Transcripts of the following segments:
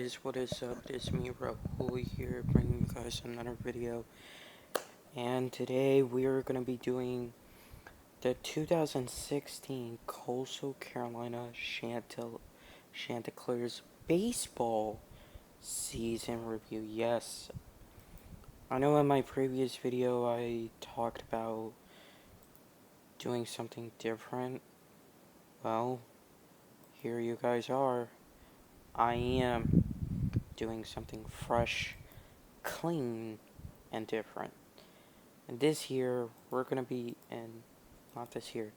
guys, what is up? It's me, Rahul here, bringing you guys another video. And today we are going to be doing the 2016 Coastal Carolina Chanticleers Baseball season review. Yes, I know in my previous video I talked about doing something different. Well, here you guys are. I am doing something fresh, clean, and different. And this year, we're going to be in, not this year,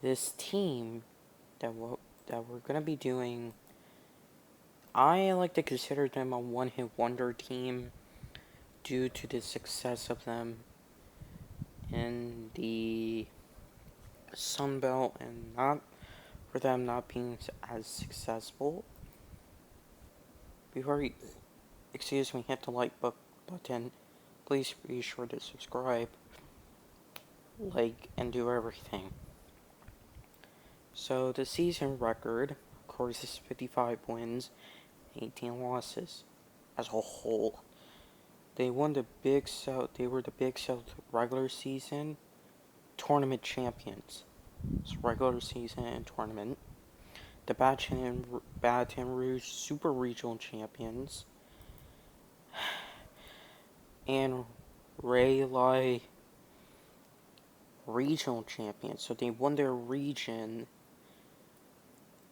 this team that we're going to be doing, I like to consider them a one-hit wonder team due to the success of them in the Sun Belt and not for them not being as successful. Before you, hit the like button, please be sure to subscribe, like, and do everything. So the season record, of course, is 55 wins, 18 losses as a whole. They won the Big South. They were the Big South regular season tournament champions. It's regular season and tournament. The Baton Rouge Super Regional champions. And Raleigh regional champions. So they won their region.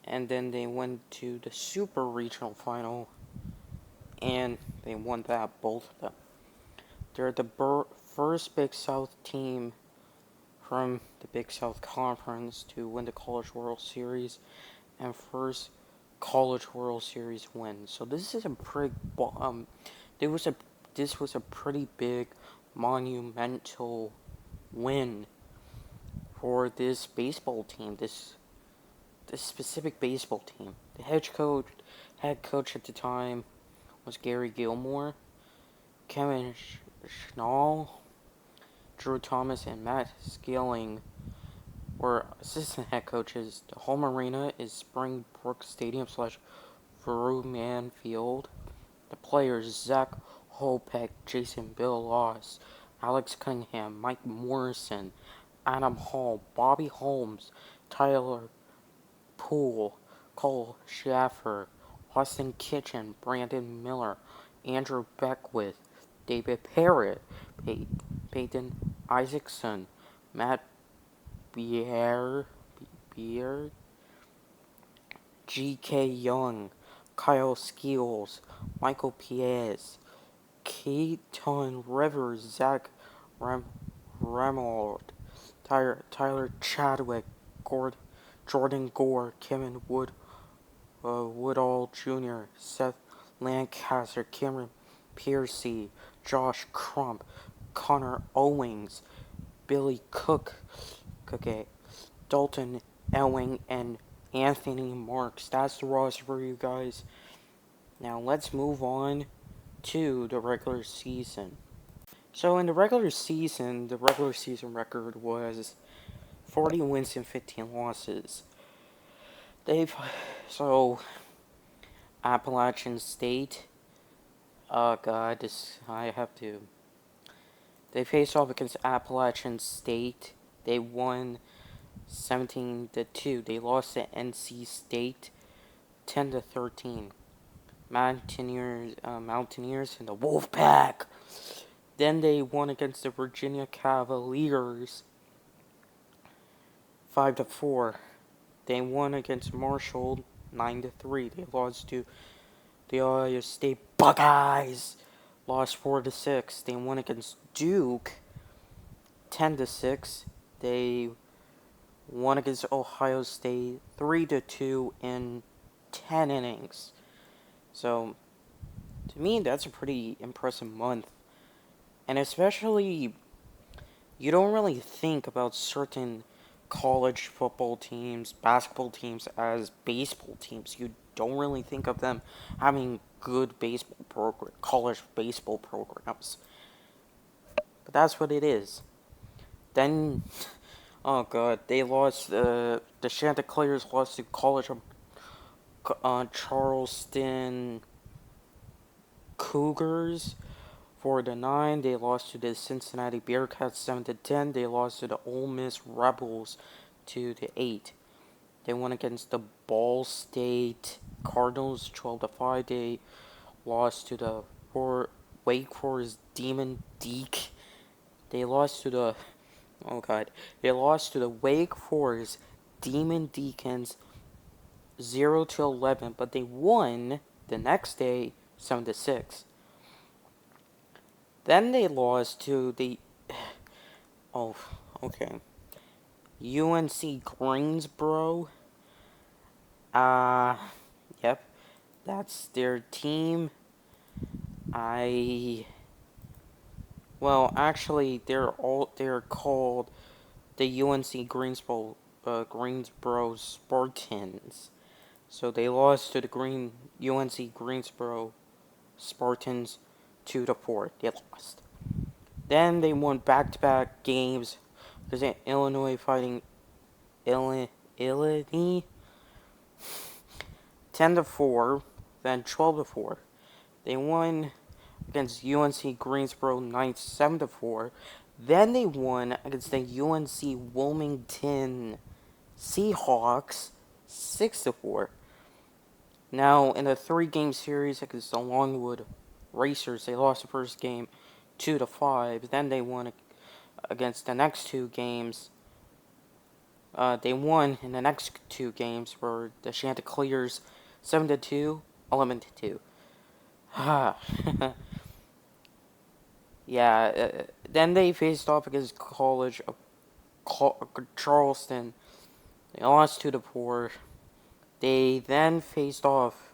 And then they went to the Super Regional Final, and they won that, both of them. They're the first Big South team from the Big South Conference to win the College World Series, and first College World Series win. So this is a pretty, this was a pretty big, monumental win for this baseball team. This specific baseball team. The head coach at the time was Gary Gilmore. Kevin Schnall, Drew Thomas, and Matt Skilling were assistant head coaches. The home arena is Springbrook Stadium / Vrooman Field. The players: Zach Holpeck, Jason Billoss, Alex Cunningham, Mike Morrison, Adam Hall, Bobby Holmes, Tyler Poole, Cole Schaffer, Austin Kitchen, Brandon Miller, Andrew Beckwith, David Parrott, Peyton Isaacson, Matt Beard, G.K. Young, Kyle Skeels, Michael Piez, Keaton Rivers, Zach Remold, Tyler Chadwick, Jordan Gore, Kevin Woodall Jr., Seth Lancaster, Cameron Piercy, Josh Crump, Connor Owings, Billy Cook, Dalton Elwing, and Anthony Marks. That's the roster for you guys. Now let's move on to the regular season. So in the regular season record was 40 wins and 15 losses. Appalachian State. Oh god, They faced off against Appalachian State. They won 17-2. They lost to NC State 10-13. Mountaineers and the Wolfpack. Then they won against the Virginia Cavaliers 5-4. They won against Marshall 9-3. They lost to the Ohio State Buckeyes, lost 4-6. They won against Duke 10-6. They won against Ohio State 3-2 in 10 innings. So to me, that's a pretty impressive month. And especially, you don't really think about certain college football teams, basketball teams as baseball teams. You don't really think of them having good college baseball programs. But that's what it is. Then, oh god, they lost, the Chanticleers lost to College of Charleston Cougars 4-9. They lost to the Cincinnati Bearcats 7-10. They lost to the Ole Miss Rebels 2-8. They won against the Ball State Cardinals 12-5. They lost to the Wake Forest Demon Deek. They lost to the They lost to the Wake Forest Demon Deacons 0-11, but they won the next day 7-6. Then they lost to the oh, okay. UNC Greensboro. Yep. That's their team. Well, actually they're called the UNC Greensboro Spartans. So they lost to the UNC Greensboro Spartans 2-4. They lost. Then they won back-to-back games because Illinois fighting Illinois 10-4, then 12-4. They won against UNC Greensboro 7-4. Then they won against the UNC Wilmington Seahawks 6-4. Now, in a 3-game series against the Longwood Racers, they lost the first game 2-5. Then they won against the next 2 games. They won in the next 2 games for the Chanticleers 7-2, 11-2. Yeah, then they faced off against College of Charleston. They lost 2-4. They then faced off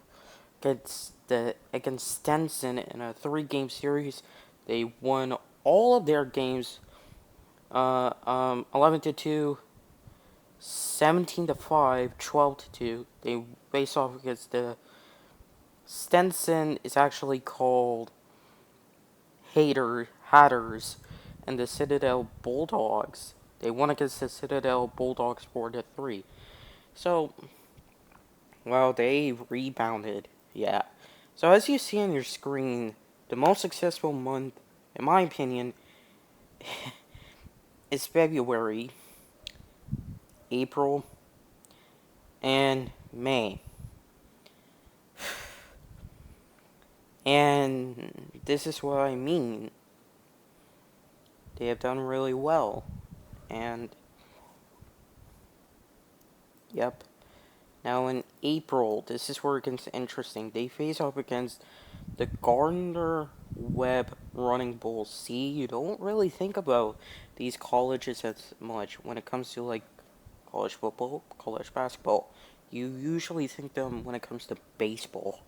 against Stenson in a 3-game series. They won all of their games 11-2, 17-5, 12-2. They faced off against the Stenson is actually called Hatters and the Citadel Bulldogs. They won against the Citadel Bulldogs 4-3. So, well, they rebounded. Yeah. So as you see on your screen, the most successful month, in my opinion, is February, April, and May. And this is what I mean. They have done really well. And, yep. Now in April, this is where it gets interesting. They face off against the Gardner-Webb Running Bulls. See, you don't really think about these colleges as much when it comes to, like, college football, college basketball. You usually think them when it comes to baseball.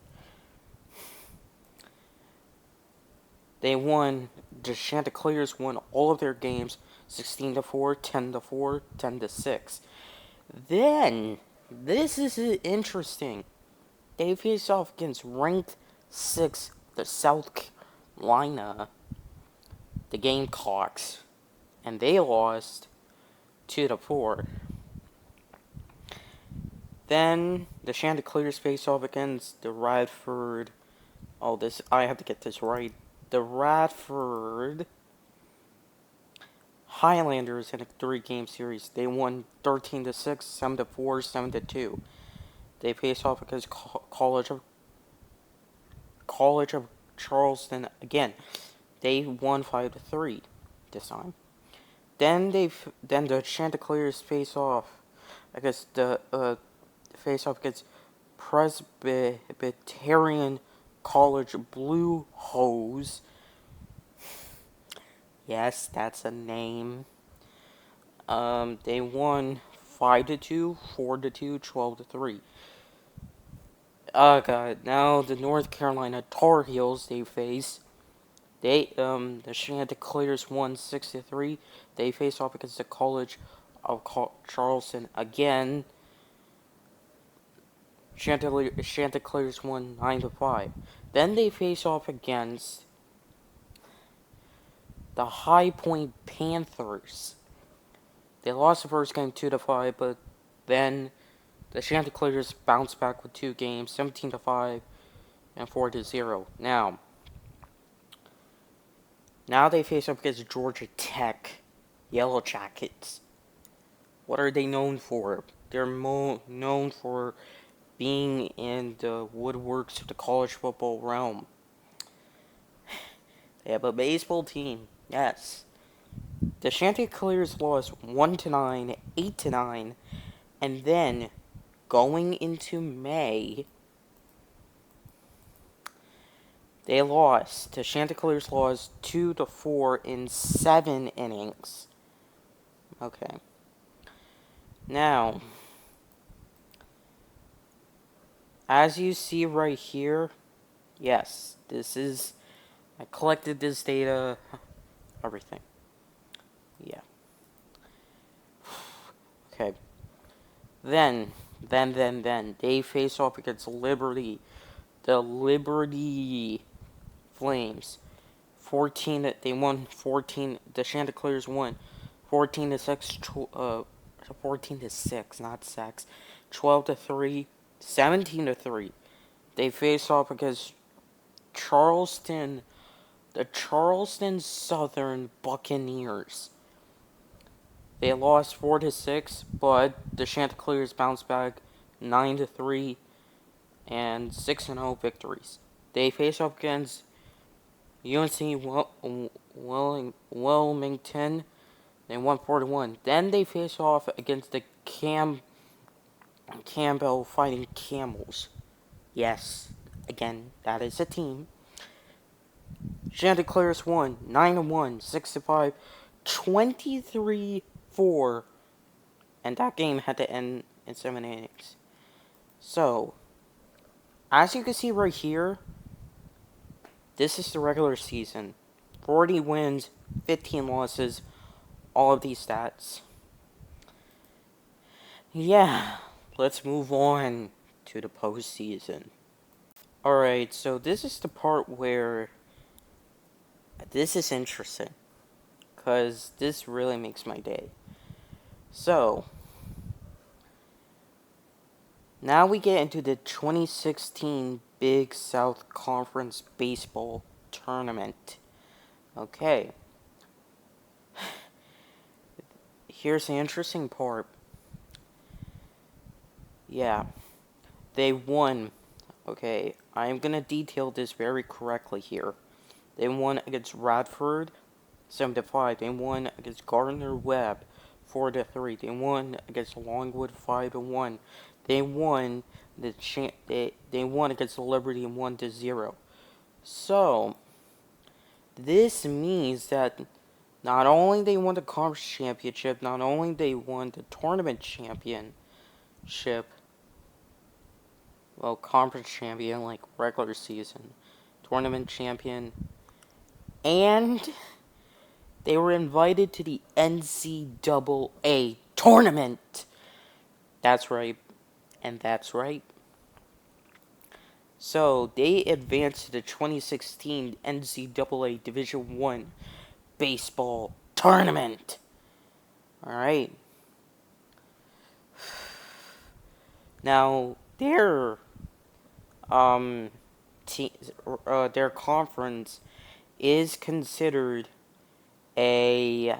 The Chanticleers won all of their games 16-4, 10-4, 10-6. Then, this is interesting. They faced off against ranked 6th, the South Carolina, the Gamecocks, and they lost 2-4. Then, the Chanticleers faced off against the Radford, I have to get this right, the Radford Highlanders in a 3-game series. They won 13-6, 7-4, 7-2. They faced off against College of Charleston again. They won 5-3 this time. Then the Chanticleers face off against Presbyterian College Blue Hose. Yes, that's a name. They won 5-2, 4-2, 12-3. God. Now the North Carolina Tar Heels the Chanticleers won 6-3. They face off against the College of Charleston again. Chanticleers won 9-5. Then they face off against the High Point Panthers. They lost the first game 2-5, but then The Chanticleers bounced back with 2 games, 17-5 and 4-0. Now they face up against Georgia Tech, Yellow Jackets. What are they known for? They're known for being in the woodworks of the college football realm. They have a baseball team, yes. The Chanticleers lost 1-9, 8-9, and then going into May, they lost. The Chanticleers lost 2-4 in 7 innings. Okay. Now, as you see right here, yes, I collected this data, everything. Yeah. Okay. Then, they face off against Liberty. The Liberty Flames. They won 14, the Chanticleers won 14-6, 14-6, not 6, 12-3, 17-3. They face off against Charleston, the Charleston Southern Buccaneers. They lost 4-6, but the Chanticleers bounced back 9-3 and 6-0 victories. They face off against UNC Wilmington. They won 4-1. Then they face off against the Campbell Fighting Camels. Yes, again, that is a team. Chanticleers won 9-1, 6-5, 23-4, and that game had to end in 7 innings. So, as you can see right here, this is the regular season. 40 wins, 15 losses, all of these stats. Yeah, let's move on to the postseason. Alright, so this is the part where this is interesting, because this really makes my day. So, now we get into the 2016 Big South Conference Baseball Tournament. Okay. Here's the interesting part. Yeah. They won. Okay, I'm gonna detail this very correctly here. They won against Radford 7-5. They won against Gardner Webb 4-3. They won against Longwood 5-1. They won they won against Liberty 1-0. So this means that not only they won the conference championship, not only they won the tournament championship, well, conference champion like regular season, tournament champion, and they were invited to the NCAA tournament. That's right. And that's right. So, they advanced to the 2016 NCAA Division I Baseball Tournament. Alright. Now, their conference is considered a,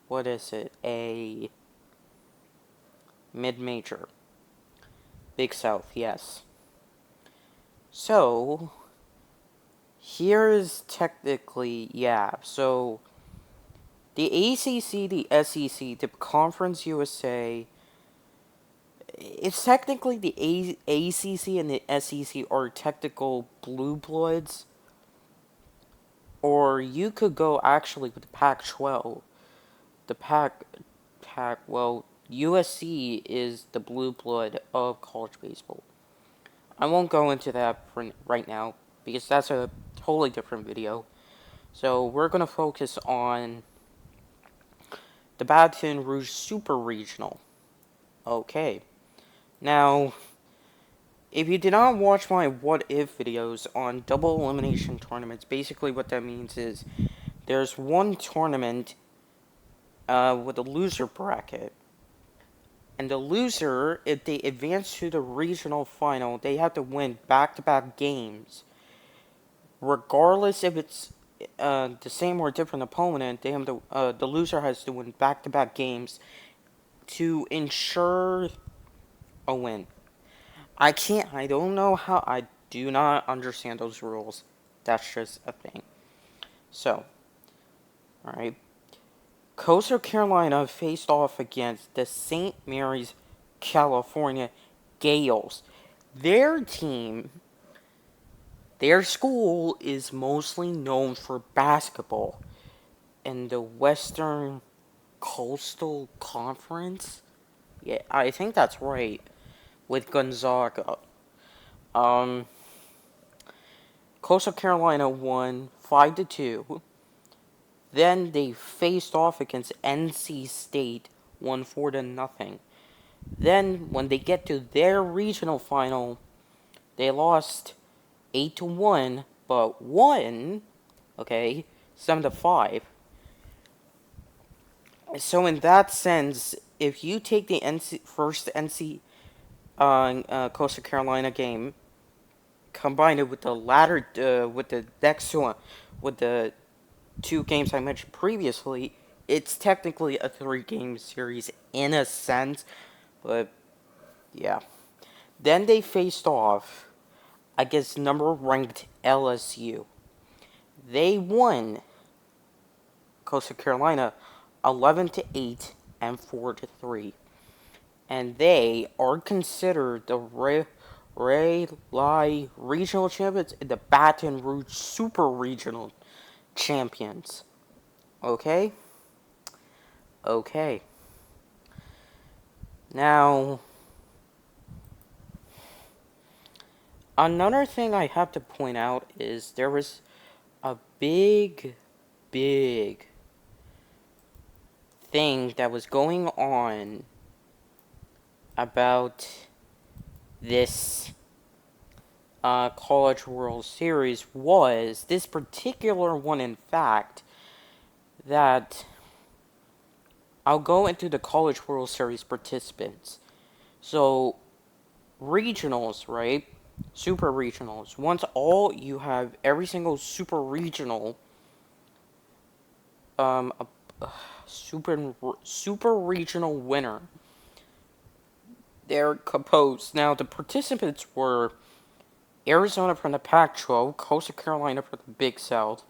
what is it? A mid-major. Big South, yes. So, here's technically, yeah, so the ACC, the SEC, the Conference USA, it's technically the ACC and the SEC are technical blue bloods, or you could go actually with the Pac-12. Well, USC is the blue blood of college baseball. I won't go into that right now, because that's a totally different video. So, we're going to focus on the Baton Rouge Super Regional. Okay. Now, if you did not watch my what if videos on double elimination tournaments, basically what that means is there's one tournament with a loser bracket, And the loser, if they advance to the regional final, they have to win back-to-back games. Regardless if it's the same or different opponent, the loser has to win back-to-back games to ensure a win. I don't know how, I do not understand those rules. That's just a thing. So, alright. Coastal Carolina faced off against the St. Mary's, California Gales. Their team, their school is mostly known for basketball in the Western Coastal Conference. Yeah, I think that's right. With Gonzaga. Um, Coastal Carolina won 5-2. Then they faced off against NC State, won 4-0. Then when they get to their regional final, they lost 8-1, but won, okay, 7-5. So in that sense, if you take the first NC Coastal Carolina game, combine it with the latter, with the next one, with the two games I mentioned previously, it's technically a 3-game series in a sense, but yeah. Then they faced off against number-ranked LSU. They won Coastal Carolina 11-8 and 4-3. And they are considered the Raleigh Regional Champions and the Baton Rouge Super Regional Champions. Okay? Okay. Now, another thing I have to point out is there was a big thing that was going on about this College World Series was this particular one, in fact, that I'll go into the College World Series participants. So, regionals, right? Super regionals. Once you have every single super regional, super regional winner. They're composed. Now, the participants were Arizona from the Pac-12, Coastal Carolina from the Big South,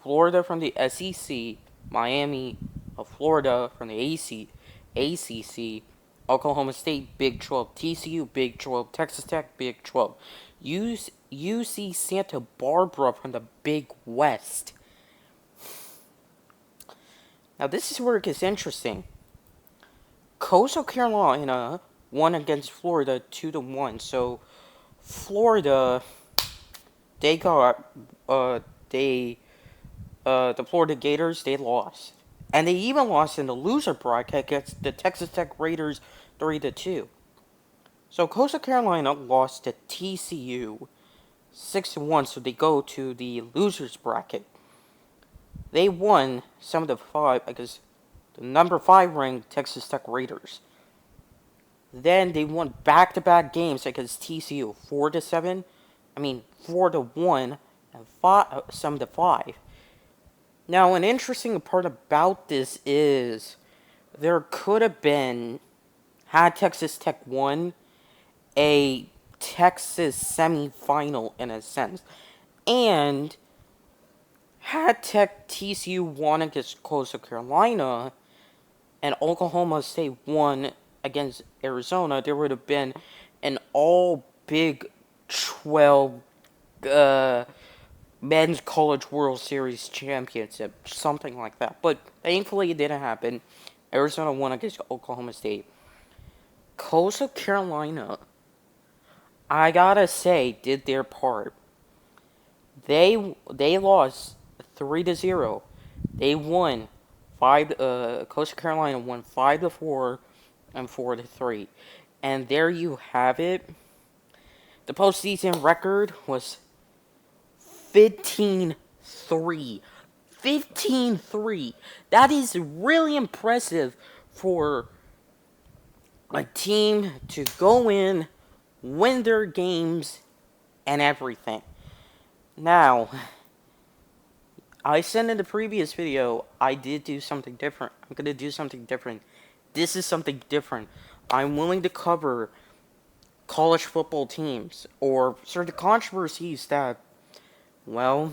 Florida from the SEC, Miami of Florida from the ACC, Oklahoma State, Big 12, TCU, Big 12, Texas Tech, Big 12, UC Santa Barbara from the Big West. Now, this is where it gets interesting. Coastal Carolina won against Florida 2-1. So, Florida, they got, the Florida Gators, they lost. And they even lost in the loser bracket against the Texas Tech Raiders 3-2. So, Coastal Carolina lost to TCU 6-1, so they go to the losers bracket. They won 7-5 against the number 5 ranked Texas Tech Raiders. Then they won back-to-back games against TCU 4-7. 4-1 and 7-5. Now, an interesting part about this is there could have been, had Texas Tech won, a Texas semifinal in a sense, and had TCU won against Coastal Carolina and Oklahoma State won against Arizona, there would have been an all Big 12 men's College World Series championship, something like that. But thankfully it didn't happen. Arizona won against Oklahoma State. Coastal Carolina, I gotta say, did their part. They lost 3-0. They won Coastal Carolina won 5-4 and 4-3. And there you have it. The postseason record was 15-3. 15-3. That is really impressive for a team to go in, win their games, and everything. Now, I said in the previous video, I did do something different. I'm going to do something different. This is something different. I'm willing to cover college football teams or certain controversies that, well,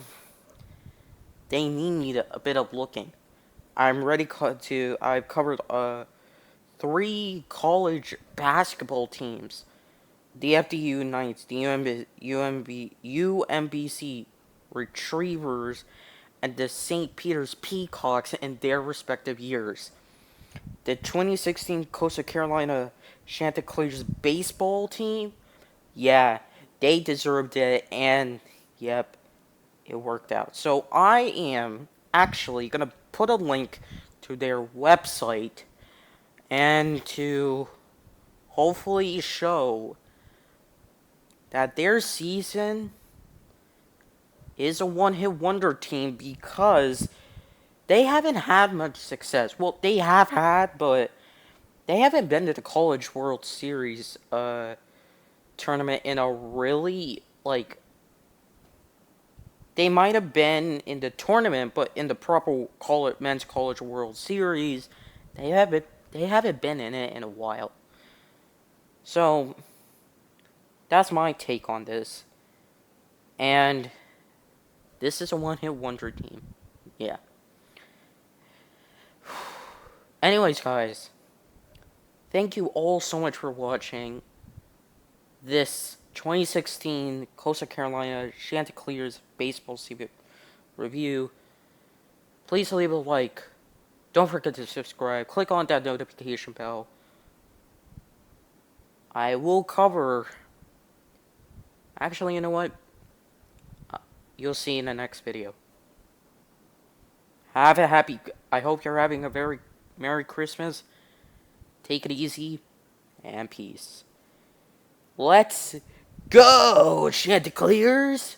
they need a bit of looking. I'm ready to. I've covered 3 college basketball teams: the FDU Knights, the UMBC Retrievers, and the St. Peter's Peacocks in their respective years. The 2016 Coastal Carolina Chanticleers Baseball team, yeah, they deserved it, and yep, it worked out. So I am actually going to put a link to their website and to hopefully show that their season is a one-hit wonder team because they haven't had much success. Well, they have had, but they haven't been to the College World Series tournament in a really, like, they might have been in the tournament, but in the proper men's College World Series, they haven't been in it in a while. So that's my take on this. And this is a one-hit wonder team. Yeah. Anyways, guys, thank you all so much for watching this 2016 Coastal Carolina Chanticleers Baseball season review. Please leave a like. Don't forget to subscribe. Click on that notification bell. I will cover... Actually, you know what? You'll see in the next video. Have a happy... I hope you're having a very Merry Christmas. Take it easy. And peace. Let's go, Chanticleers!